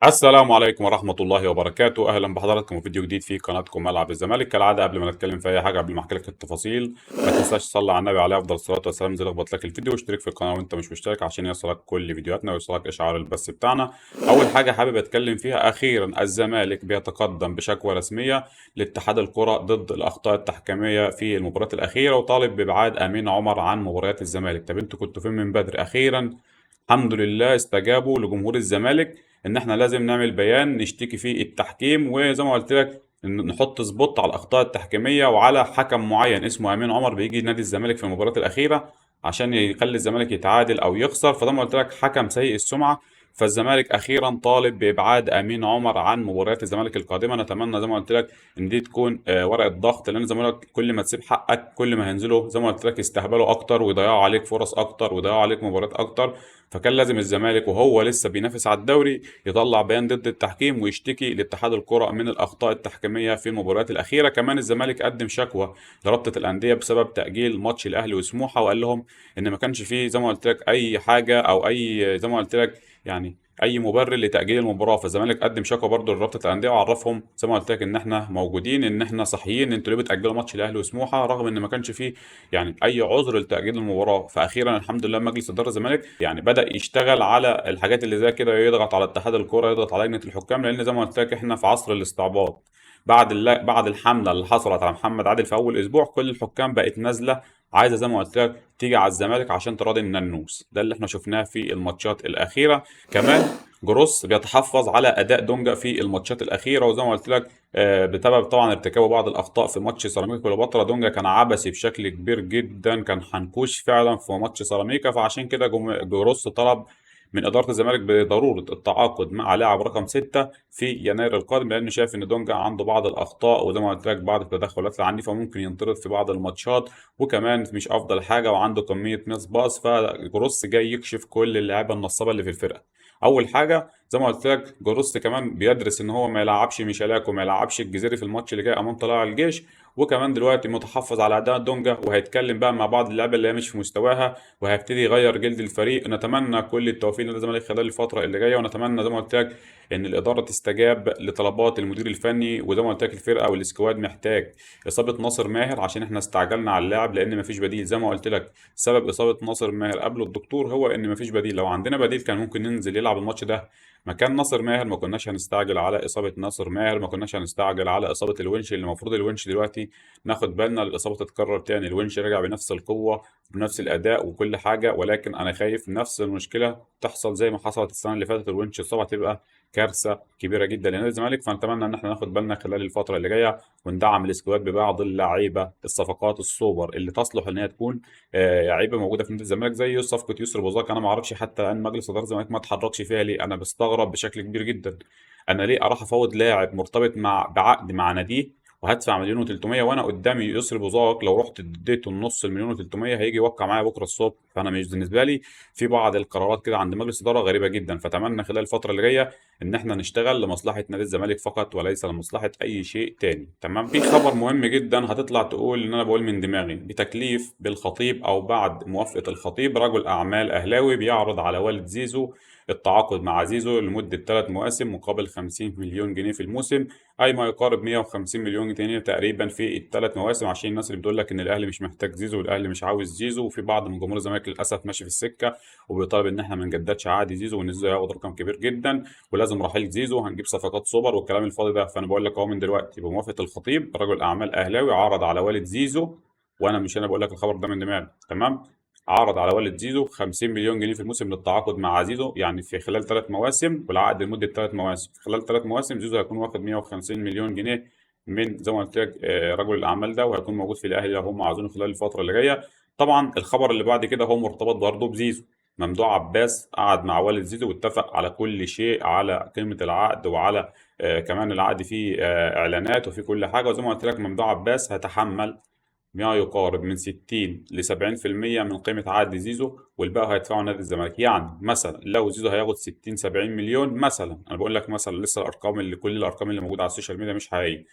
السلام عليكم ورحمة الله وبركاته. أهلا بحضراتكم في فيديو جديد في قناتكم ملعب الزمالك. كالعادة قبل ما نتكلم في أي حاجة، قبل ما أحكي لك التفاصيل، ما تنساش تصلي على النبي عليه أفضل الصلاة والسلام. زي لخبط لك الفيديو واشترك في القناة وأنت مش مشترك عشان يوصلك كل فيديوهاتنا ويوصلك إشعار البث بتاعنا. أول حاجة حابب أتكلم فيها، أخيرا الزمالك بيتقدم بشكوى رسمية لاتحاد الكرة ضد الأخطاء التحكيمية في المباراة الأخيرة، وطالب بإبعاد أمين عمر عن مباريات الزمالك. طب أنتوا كنتوا فين من بدري؟ أخيرا الحمد لله استجابوا لجمهور الزمالك ان احنا لازم نعمل بيان نشتكي فيه التحكيم، وزي ما قلت لك نحط سبوت على الاخطاء التحكيميه وعلى حكم معين اسمه امين عمر بيجي نادي الزمالك في المباراه الاخيره عشان يخلي الزمالك يتعادل او يخسر. فزي ما قلت لك حكم سيء السمعه. فالزمالك اخيرا طالب بابعاد امين عمر عن مباريات الزمالك القادمه. نتمنى زي ما قلت لك ان دي تكون ورقه ضغط، لان زي ما قلت لك كل ما تسيب حقك كل ما هينزلوا زي ما قلت لك يستهبلوا اكتر ويضيعوا عليك فرص اكتر ويضيعوا عليك مباريات اكتر. فكان لازم الزمالك وهو لسه بينافس على الدوري يطلع بيان ضد التحكيم ويشتكي لاتحاد الكرة من الأخطاء التحكيمية في المباريات الأخيرة. كمان الزمالك قدم شكوى لرابطة الأندية بسبب تأجيل ماتش الأهلي وسموحة، وقال لهم إن ما كانش فيه زي ما قلت لك أي حاجة أو أي زي ما قلت لك يعني اي مبرر لتاجيل المباراه. فالزمالك قدم شكوى برضه لرابطه الانديه وعرفهم زي ما قلت لك ان احنا موجودين، ان احنا صحيين، انتوا ليه بتاجلوا ماتش الاهلي وسموحه، رغم ان ما كانش فيه اي عذر لتاجيل المباراه. فاخيرا الحمد لله مجلس اداره الزمالك بدا يشتغل على الحاجات اللي زي كده، يضغط على اتحاد الكوره، يضغط على لجنه الحكام، لان زي ما قلت لك احنا في عصر الاستعباط. بعد الحمله اللي حصلت على محمد عادل في اول اسبوع، كل الحكام بقت نازله عايزه زي ما قلت لك تيجي على الزمالك عشان تراضي الننوس. ده اللي احنا شفناه في الماتشات الاخيره. كمان جروس بيتحفظ على اداء دونجا في الماتشات الاخيره، وزي ما قلت لك بسبب طبعا ارتكابه بعض الاخطاء في ماتش سيراميكا كليوباترا. دونجا كان عبثي بشكل كبير جدا، كان حنكوش فعلا في ماتش سيراميكا. فعشان كده جروس طلب من اداره الزمالك بضروره التعاقد مع لاعب رقم 6 في يناير القادم، لانه شايف ان دونجا عنده بعض الاخطاء وزي ما قلت لك بعض التدخلات العنيفه ممكن ينطرد في بعض الماتشات، وكمان مش افضل حاجه وعنده كميه ميس باص. فجروس جاي يكشف كل اللعيبه النصابه اللي في الفرقه. اول حاجه زي ما قلت لك جروس كمان بيدرس ان هو ما يلعبش ميشالاك وما يلعبش الجزيري في الماتش اللي جاي امام طلائع الجيش، وكمان دلوقتي متحفظ على اداء دونجا، وهيتكلم بقى مع بعض اللعيبه اللي هي مش في مستواها وهيبتدي يغير جلد الفريق. نتمنى كل التوفيق لنادي الزمالك خلال الفتره اللي جايه، ونتمنى زي ما قلت لك ان الاداره تستجاب لطلبات المدير الفني. وزي ما قلت لك الفرقه والسكواد محتاج اصابه ناصر ماهر عشان احنا استعجلنا على اللاعب، لان مفيش بديل. زي ما قلت لك سبب اصابه ناصر ماهر قبل الدكتور هو ان مفيش بديل. لو عندنا بديل كان ممكن ننزل يلعب الماتش ده مكان ناصر ماهر. ما كناش هنستعجل على اصابه ناصر ماهر، ما كناش هنستعجل على اصابه الونش، اللي المفروض الونش دلوقتي ناخد بالنا الاصابه تتكرر تاني. الونش رجع بنفس القوه بنفس الاداء وكل حاجه، ولكن انا خايف نفس المشكله تحصل زي ما حصلت السنه اللي فاتت. الونش اتصاب هتبقى كارثه كبيره جدا لنادي الزمالك. فنتمنى ان احنا ناخد بالنا خلال الفتره اللي جايه وندعم السكواد ببعض اللعيبه، الصفقات السوبر اللي تصلح ان هي تكون لعيبه موجوده في نادي الزمالك، زي صفقه يسر بوزاك. انا ما اعرفش حتى الان مجلس اداره الزمالك ما اتحركش فيها ليه. انا بستغرب بشكل كبير جدا. انا ليه اروح افوض لاعب مرتبط بعقد مع ناديه وهدفع مليون و300، وانا قدامي يسر بوزاك لو رحت اديته النص المليون و300 هيجي يوقع معايا بكره الصبح. فانا مش بالنسبه لي في بعض القرارات كده عند مجلس اداره غريبه جدا. فتمنى خلال الفتره اللي جايه ان احنا نشتغل لمصلحه نادي الزمالك فقط وليس لمصلحه اي شيء تاني. تمام. في خبر مهم جدا هتطلع تقول ان انا بقول من دماغي، بتكليف بالخطيب او بعد موافقه الخطيب، رجل اعمال اهلاوي بيعرض على والد زيزو التعاقد مع زيزو لمدة 3 مواسم مقابل 50 مليون جنيه في الموسم، أي ما يقارب 150 مليون جنيه تقريبا في ال3 مواسم. عشان الناس اللي بتقول لك إن الأهلي مش محتاج زيزو والأهلي مش عاوز زيزو، وفي بعض من جمهور الزمالك للأسف ماشي في السكة وبيطالب إن إحنا ما نجددش عقد زيزو، وإن زيزو هياخد رقم كبير جدا ولازم رحيل زيزو وهنجيب صفقات سوبر والكلام الفاضي ده. فأنا بقول لك أهو من دلوقتي بموافقة الخطيب رجل أعمال أهلاوي عرض على والد زيزو، وأنا مش أنا بقول لك الخبر ده من دماغي، تمام، عرض على والد زيزو 50 مليون جنيه في الموسم للتعاقد مع زيزو، يعني في خلال 3 مواسم، والعقد لمدة 3 مواسم. في خلال 3 مواسم زيزو هيكون واخد 150 مليون جنيه من زي ما قلت لك رجل الأعمال ده، وهيكون موجود في الأهلي لو هم عاوزينه خلال الفترة اللي جاية. طبعا الخبر اللي بعد كده هو مرتبط برضه بزيزو. ممدوح عباس قعد مع والد زيزو واتفق على كل شيء، على قيمة العقد وعلى كمان العقد فيه إعلانات وفيه كل حاجة. وزي ما قلت لك ممدوح عباس هيتحمل ما يقارب من 60 ل 70% من قيمة عقد زيزو، والباقي هيدفعه نادي الزمالك. يعني مثلا لو زيزو هياخد 60 70 مليون مثلا، انا بقول لك مثلا لسه الارقام اللي كل الارقام اللي موجودة على السوشيال ميديا مش حقيقية،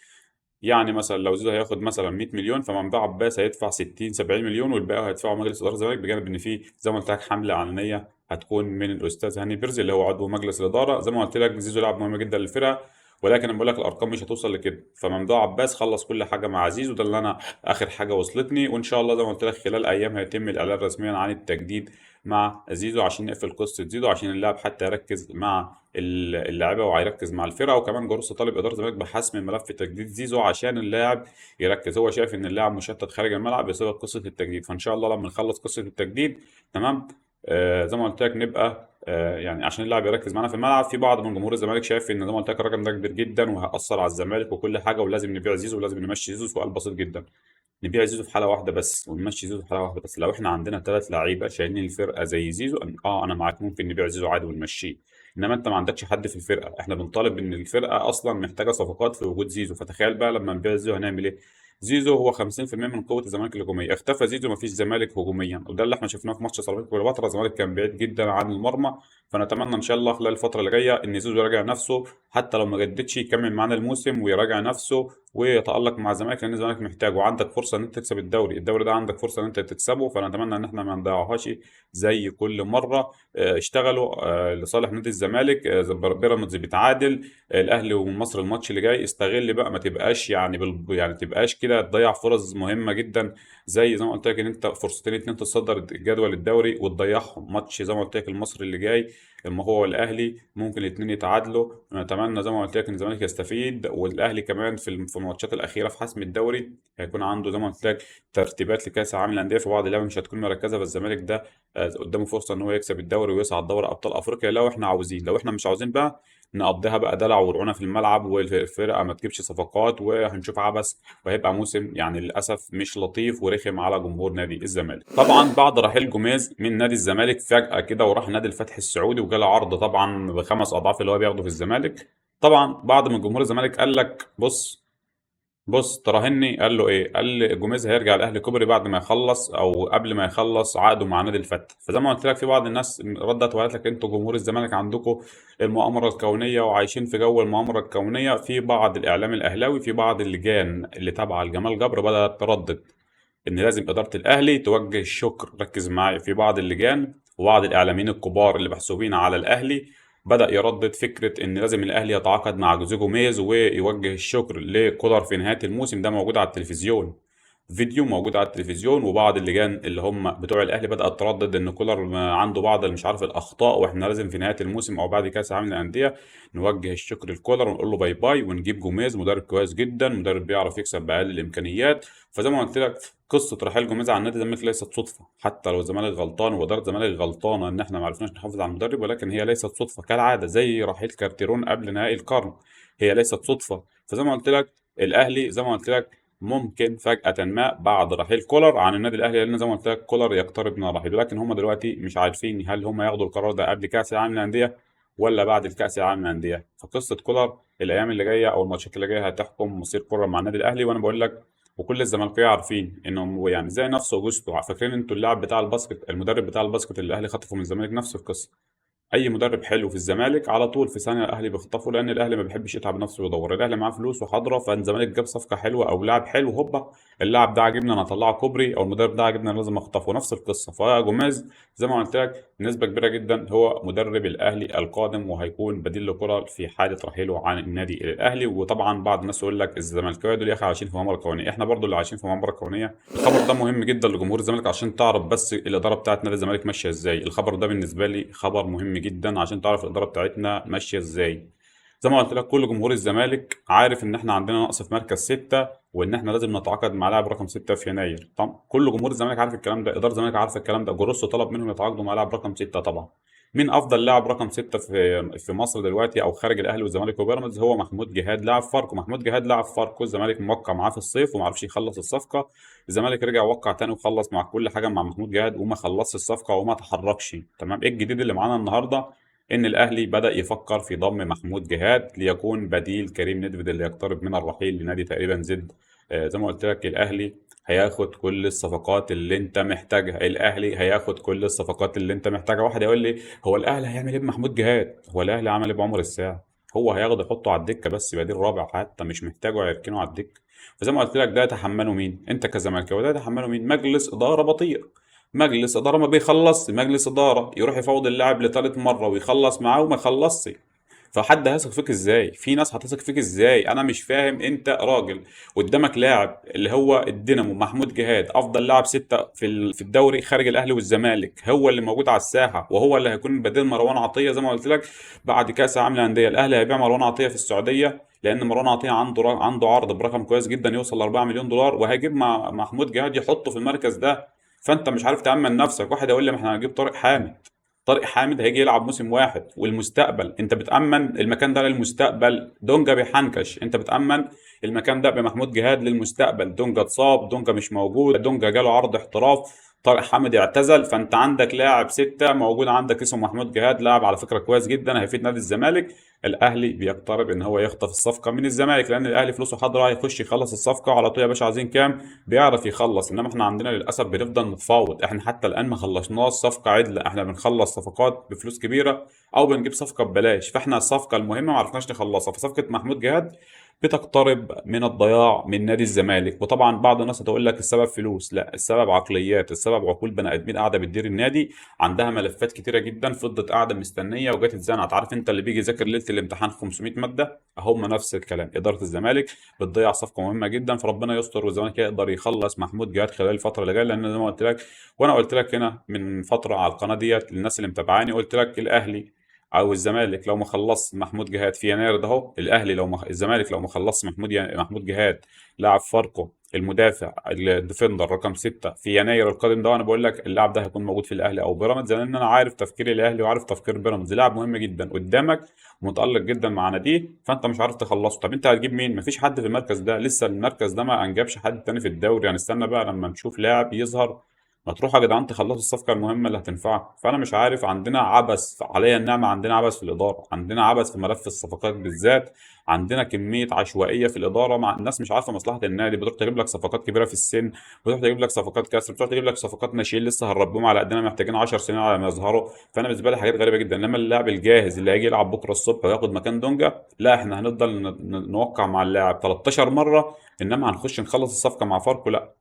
يعني مثلا لو زيزو هياخد مثلا 100 مليون، فممدوح عباس هيدفع 60 70 مليون، والباقي هيدفعه مجلس اداره الزمالك، بجانب ان في زي ما قلت لك حمله اعلانيه هتكون من الاستاذ هاني بيرزي اللي هو عضو مجلس الاداره. زي ما قلت لك زيزو لاعب مهم جدا للفرقه، ولكن انا بقول لك الارقام مش هتوصل لكده. فممدوح عباس خلص كل حاجه مع زيزو، ده اللي انا اخر حاجه وصلتني. وان شاء الله زي ما قلت لك خلال ايام هيتم الاعلان رسميا عن التجديد مع زيزو، عشان نقفل قصه زيزو، عشان اللاعب حتى يركز مع اللاعيبه وهيركز مع الفرقه. وكمان جروس طالب اداره الزمالك بحسم ملف تجديد زيزو عشان اللاعب يركز. هو شايف ان اللاعب مشتت خارج الملعب بسبب قصه التجديد. فان شاء الله لما نخلص قصه التجديد تمام، زي ما قلت لك نبقى يعني عشان اللاعب يركز معانا في الملعب. في بعض من جمهور الزمالك شايف ان زي ما قلت لك الرقم ده كبير جدا وهيأثر على الزمالك وكل حاجه، ولازم نبيع زيزو ولازم نمشي زيزو. سؤال بسيط جدا، نبيع زيزو في حاله واحده بس ونمشي زيزو في حاله واحده بس؟ لو احنا عندنا 3 لعيبه شايلين الفرقه زي زيزو، انا معاك ممكن نبيع زيزو عادي ونمشيه. انما انت ما عندكش حد في الفرقه، احنا بنطالب ان الفرقه اصلا محتاجه صفقات في وجود زيزو. فتخيل بقى لما نبيع زيزو هنعمل ايه؟ زيزو هو 50% من قوه الزمالك الهجوميه، اختفى زيزو مفيش زمالك هجوميا، وده اللي احنا شفناه في ماتش سيراميكا كليوباترا. الزمالك كان بعيد جدا عن المرمى. فنتمنى ان شاء الله خلال الفتره اللي جايه ان زيزو يراجع نفسه، حتى لو ما جددش يكمل معانا الموسم ويراجع نفسه ويتألق مع الزمالك، لان الزمالك محتاجه. وعندك فرصه ان انت تكسب الدوري ده عندك فرصه ان انت تكسبه. فنتمنى ان احنا ما نضيعهاش زي كل مره. اشتغلوا لصالح نادي الزمالك. بيراميدز بيتعادل، الاهلي ومصر الماتش اللي جاي استغل بقى، ما تبقاش يعني يعني تبقاش كده تضيع فرص مهمه جدا. زي ما قلت لك ان انت فرصتين اتنين تتصدر جدول الدوري وتضيعهم. ماتش زي ما قلت لك المصري اللي جاي اما هو والاهلي ممكن الاثنين يتعادلوا. نتمنى زي ما قلت لك ان الزمالك يستفيد، والاهلي كمان في الماتشات الاخيره في حسم الدوري هيكون عنده زي ما قلت لك ترتيبات لكاس العالم للانديه، في بعض اللعيبه مش هتكون مركزه. فالزمالك ده قدامه فرصه ان هو يكسب الدوري ويصعد دوري ابطال افريقيا لو احنا عاوزين. لو احنا مش عاوزين بقى نقضيها بقى دلع ورعونه في الملعب والفرقه ما تجيبش صفقات وهنشوف عبث، وهيبقى موسم يعني للاسف مش لطيف ورخم على جمهور نادي الزمالك. طبعا بعد رحيل جوميز من نادي الزمالك فجاه كده وراح نادي الفتح السعودي وجاله عرض طبعا ب5 اضعاف اللي هو بياخده في الزمالك. طبعا بعض من جمهور الزمالك قال لك بص تراهني. قال له ايه؟ قال لي جوميز هيرجع الاهلي كوبري بعد ما يخلص او قبل ما يخلص عقده مع نادي الفتح. فزي ما قلت لك في بعض الناس ردت وقالت لك انتوا جمهور الزمالك عندكم المؤامره الكونيه وعايشين في جو المؤامره الكونيه. في بعض الاعلام الاهلاوي، في بعض اللجان اللي تابعه لجمال جبر بدات تردد ان لازم اداره الاهلي توجه الشكر. ركز معايا، في بعض اللجان وبعض الاعلاميين الكبار اللي محسوبين على الاهلي بدأ يردد فكرة إن لازم الأهلي يتعاقد مع جوزيه جوميز ويوجه الشكر لكولر في نهاية الموسم. ده موجود على التلفزيون، فيديو موجود على التلفزيون. وبعض اللجان اللي هم بتوع الأهلي بدأت تردد إن كولر عنده بعض مش عارف الأخطاء، وإحنا لازم في نهاية الموسم أو بعد كأس العالم للأندية نوجه الشكر لكولر ونقول له باي باي ونجيب جوميز مدرب كويس جدا، مدرب بيعرف يكسب بأقل الإمكانيات. فزي ما قلت لك قصة رحيل جوميز عن نادي الزمالك ليست صدفة، حتى لو الزمالك غلطان وإدارة الزمالك غلطانة إن إحنا ما عرفناش نحافظ على المدرب، ولكن هي ليست صدفة كالعادة زي رحيل كارتيرون قبل نهائي القرن. هي ليست صدفة. فزي ما قلت لك الأهلي زي ما قلت لك ممكن فجأة ما بعد رحيل كولر عن النادي الأهلي، لأن زي ما قلت لك كولر يقترب من الرحيل، ولكن هم دلوقتي مش عارفين هل هم ياخدوا القرار ده قبل كأس العالم للأندية ولا بعد الكأس العالم للأندية. فقصة كولر الأيام اللي جاية أو الماتشات اللي جاية هتحكم مصير كولر مع النادي الأهلي. وأنا بقول لك وكل الزمالكاويه عارفين انهم يعني زي نفس اوجستو. فاكرين انتوا اللاعب بتاع الباسكت، المدرب بتاع الباسكت اللي الاهلي خطفه من الزمالك؟ نفس القصه. اي مدرب حلو في الزمالك على طول في ثانيه الاهلي بيخطفه، لان الاهلي ما بيحبش يتعب نفسه ويدور. الاهلي معاه فلوس وحاضره، فالزمالك جاب صفقه حلوه او لاعب حلو هوبا اللاعب ده عاجبني انا اطلعه كوبري، او المدرب ده عاجبني انا لازم اخطفه. نفس القصه. فجوميز زي ما قلت لك نسبه كبيره جدا هو مدرب الاهلي القادم، وهيكون بديل لكولر في حاله رحيله عن النادي الى الاهلي. وطبعا بعض الناس يقول لك الزمالكاويه دول يا اخي عايشين في مؤامره كونيه. احنا برضو اللي عايشين في مؤامره كونيه. الخبر ده مهم جدا لجمهور الزمالك عشان تعرف بس الاداره بتاعت نادي الزمالك ماشيه ازاي. الخبر ده بالنسبه لي خبر مهم جدا عشان تعرف الاداره بتاعتنا ماشيه ازاي. زي ما قلت لك كل جمهور الزمالك عارف ان احنا عندنا نقص في مركز 6 وان احنا لازم نتعاقد مع لاعب رقم 6 في يناير. طبعا كل جمهور الزمالك عارف الكلام ده، اداره الزمالك عارفه الكلام ده. جروسو طلب منهم يتعاقدوا مع لاعب رقم 6 طبعا. مين افضل لاعب رقم 6 في مصر دلوقتي او خارج الاهلي والزمالك وبيراميدز؟ هو محمود جهاد لاعب فاركو. محمود جهاد لاعب فاركو، الزمالك موقع معاه في الصيف وما عرفش يخلص الصفقه. الزمالك رجع وقع تاني وخلص مع كل حاجه مع محمود جهاد وما خلصش الصفقه وما تحركش. تمام. ايه الجديد اللي معانا النهارده؟ ان الاهلي بدا يفكر في ضم محمود جهاد ليكون بديل كريم ندفد اللي يقترب من الرحيل لنادي تقريبا زد. زي ما قلت لك الاهلي هياخد كل الصفقات اللي انت محتاجها. الاهلي هياخد كل الصفقات اللي انت محتاجها. واحد يقول لي هو الاهلي هيعمل ايه بمحمود جهاد؟ هو الاهلي عمل ايه بعمر الساعه؟ هو هياخده يحطه على الدكه بس بديل رابع، حتى مش محتاجه هيركنه على الدكه. فزي ما قلت لك ده يتحمله مين؟ انت كزملكاوي. ده يتحمله مين؟ مجلس اداره بطيء. مجلس اداره ما بيخلص، مجلس اداره يروح يفاوض اللاعب لثالث مره ويخلص معاه وما يخلصش. فحد هيثق فيك ازاي؟ في ناس هتثق فيك ازاي؟ انا مش فاهم. انت راجل قدامك لاعب اللي هو الدينامو محمود جهاد، افضل لاعب ستة في الدوري خارج الاهلي والزمالك، هو اللي موجود على الساحه وهو اللي هيكون بديل مروان عطيه. زي ما قلت لك بعد كاس العالم للانديه الاهلي هيبيع مروان عطيه في السعوديه، لان مروان عطيه عنده عرض برقم كويس جدا يوصل ل 4 مليون دولار، وهيجيب مع محمود جهاد يحطه في المركز ده. فانت مش عارف تامن نفسك. واحد يقول لي ما احنا هنجيب طارق حامد. طارق حامد هيجي يلعب موسم واحد، والمستقبل انت بتأمن المكان ده للمستقبل. دونجا بيحنكش، انت بتأمن المكان ده بمحمود جهاد للمستقبل. دونجا اتصاب، دونجا مش موجود، دونجا جاله عرض احتراف، طارق حامد اعتزل، فانت عندك لاعب ستة موجود عندك اسمه محمود جهاد، لاعب على فكرة كويس جدا هيفيد نادي الزمالك. الاهلي بيقترب ان هو يخطف الصفقة من الزمالك، لان الاهلي فلوسه حاضرة، هيخش يخلص الصفقة على طول. يا باشا عايزين كام؟ بيعرف يخلص. انما احنا عندنا للاسف بنفضل نتفاوض. احنا حتى الان ما خلصناش صفقه عدله، احنا بنخلص صفقات بفلوس كبيره او بنجيب صفقه ببلاش. فاحنا الصفقه المهمه ما عرفناش نخلصها. فصفقه محمود جهاد بتقترب من الضياع من نادي الزمالك. وطبعا بعض الناس هتقول لك السبب فلوس، لا، السبب عقليات، السبب عقول بني ادمين قاعده بتدير النادي، عندها ملفات كتيره جدا، فضلت قاعده مستنيه وجت اتزنقت. عارف انت اللي بيجي يذاكر ليله الامتحان 500 ماده؟ هم نفس الكلام. اداره الزمالك بتضيع صفقه مهمه جدا، فربنا يستر والزمالك يقدر يخلص محمود جهاد خلال الفتره اللي جايه. لان زي ما قلت لك، وانا قلت لك هنا من فتره على القناه ديت للناس اللي متابعاني، قلت لك الاهلي او الزمالك لو ما خلص محمود جهاد في يناير ده اهو، الاهلي لو ما الزمالك لو ما خلص محمود جهاد لاعب فاركو المدافع الديفندر رقم 6 في يناير القادم ده، وانا بقول لك اللاعب ده هيكون موجود في الاهلي او بيراميدز، لان انا عارف تفكير الاهلي وعارف تفكير بيراميدز. لاعب مهم جدا قدامك ومتالق جدا مع ناديه، فانت مش عارف تخلصه. طب انت هتجيب مين؟ مفيش حد في المركز ده، لسه المركز ده ما انجبش حد تاني في الدوري. يعني استنى بقى لما نشوف لاعب يظهر. ما تروحوا يا جدعان تخلصوا الصفقه المهمه اللي هتنفعكم. فانا مش عارف، عندنا عبث عليا النعمه، عندنا عبث في الاداره، عندنا عبث في ملف الصفقات بالذات، عندنا كميه عشوائيه في الاداره. مع الناس مش عارفه مصلحه النادي، بتروح تجيب لك صفقات كبيره في السن، بتروح تجيب لك صفقات كسر، بتروح تجيب لك صفقات ناشئين لسه هنربيهم على قدنا محتاجين 10 سنين على ما يظهروا. فانا بالنسبه لي حاجات غريبه جدا. انما اللاعب الجاهز اللي هيجي يلعب بكره الصبح وياخد مكان دونجا، لا، احنا هنفضل نوقع مع اللاعب 13 مره، انما هنخش نخلص الصفقه مع فاركو لا.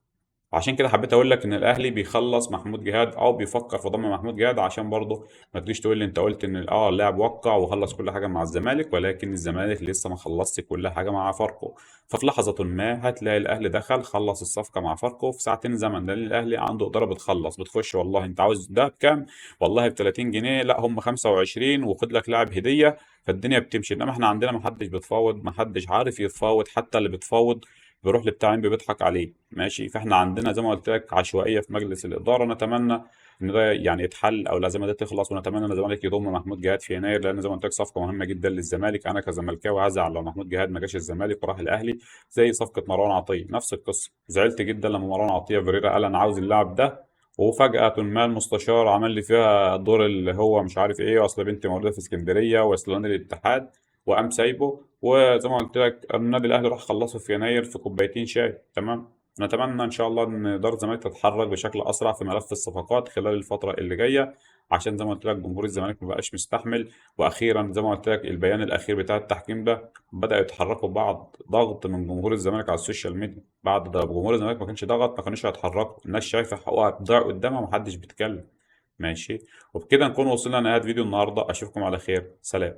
عشان كده حبيت اقول لك ان الاهلي بيخلص محمود جهاد او بيفكر في ضم محمود جهاد، عشان برضه ما تجيش تقول لي انت قلت ان اللاعب وقع وخلص كل حاجه مع الزمالك، ولكن الزمالك لسه ما خلصش كل حاجه مع فاركو. ففي لحظه ما هتلاقي الاهلي دخل خلص الصفقه مع فاركو في ساعتين زمن، لان الاهلي عنده اداره بتخلص، بتخش والله انت عاوز ده بكام؟ والله ب 30 جنيه، لا هم 25 وخد لك لاعب هديه. فالدنيا بتمشي. انما احنا عندنا ما حدش بيتفاوض، ما حدش عارف يتفاوض، حتى اللي بيتفاوض بيروح لبتاع عين بيضحك عليه. ماشي. فاحنا عندنا زي ما قلت لك عشوائيه في مجلس الاداره. نتمنى ان ده يعني يتحل او الازمه دي تخلص، ونتمنى ان الزمالك يضم محمود جهاد في يناير، لان زي ما قلت لك صفقه مهمه جدا للزمالك. انا كزملكاوي هزعل لو محمود جهاد ما جاش الزمالك وراح الاهلي. زي صفقه مروان عطيه نفس القصه، زعلت جدا لما مروان عطيه فيريرا قال انا عاوز اللاعب ده، وفجأة ما المستشار عمل لي فيها دور اللي هو مش عارف ايه، اصل بنتي مولودة في اسكندرية واصلاني الاتحاد، وقام سايبه. وزي ما قلت لك النادي الاهلي راح خلصه في يناير في كوبايتين شاي. تمام. نتمنى ان شاء الله ان اداره الزمالك تتحرك بشكل اسرع في ملف الصفقات خلال الفتره اللي جايه، عشان زي ما قلت لك جمهور الزمالك ما بقاش مستحمل. واخيرا زي ما قلت لك البيان الاخير بتاع التحكيم ده بدا يتحركوا بعد ضغط من جمهور الزمالك على السوشيال ميديا. بعد ده جمهور الزمالك ما كانش ضغط ما كانوش هيتحركوا. الناس شايفه حقوقها بتضيع قدامها ومحدش بيتكلم. ماشي. وبكده نكون وصلنا لنهايه فيديو النهارده. اشوفكم على خير. سلام.